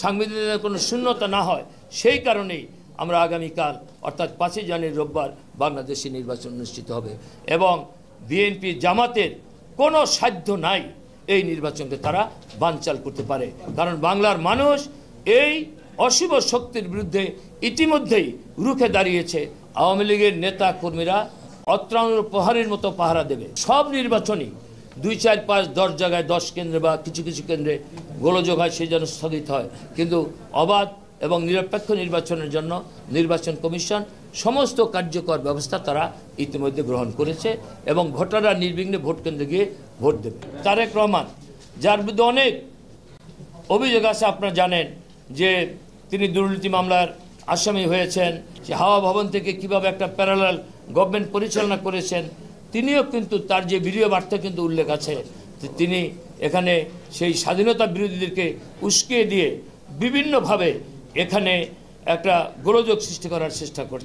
সাংবিধানিক কোনো শূন্যতা না হয়, সেই কারণেই আমরা আগামীকাল অর্থাৎ 5 জানুয়ারি রোববার বাংলাদেশে নির্বাচন অনুষ্ঠিত হবে এবং বিএনপি জামাতের কোনো সাধ্য নাই এই নির্বাচনকে তারা বানচাল করতে পারে। কারণ বাংলার মানুষ এই অশুভ শক্তির বিরুদ্ধে ইতিমধ্যেই রুখে দাঁড়িয়েছে। আওয়ামী লীগের নেতা কর্মীরা অত্রানুর প্রহারের মতো পাহারা দেবে। সব নির্বাচনই 2, 4, 5, 10 জায়গায় 10 কেন্দ্রে বা কিছু কিছু কেন্দ্রে গোলযোগ হয়, সেই জন্য স্থগিত হয়। কিন্তু অবাধ এবং নিরপেক্ষ নির্বাচনের জন্য নির্বাচন কমিশন সমস্ত কার্যকর ব্যবস্থা তারা ইতিমধ্যে গ্রহণ করেছে এবং ভোটাররা নির্বিঘ্নে ভোট কেন্দ্রে গিয়ে ভোট দেবে। তারেক রহমান, যার বিরুদ্ধে অনেক অভিযোগ আছে, আপনারা জানেন যে তিনি দুর্নীতি মামলার আসামি হয়েছেন, যে হাওয়া ভবন থেকে কিভাবে একটা প্যারালাল গভর্নমেন্ট পরিচালনা করেছেন, তিনিও কিন্তু তার যে ভিডিও বার্তা কিন্তু উল্লেখ আছে, তিনি এখানে সেই স্বাধীনতা বিরোধীদেরকে উস্কিয়ে দিয়ে বিভিন্নভাবে এখানে একটা গোলযোগ সৃষ্টি করার চেষ্টা করছেন।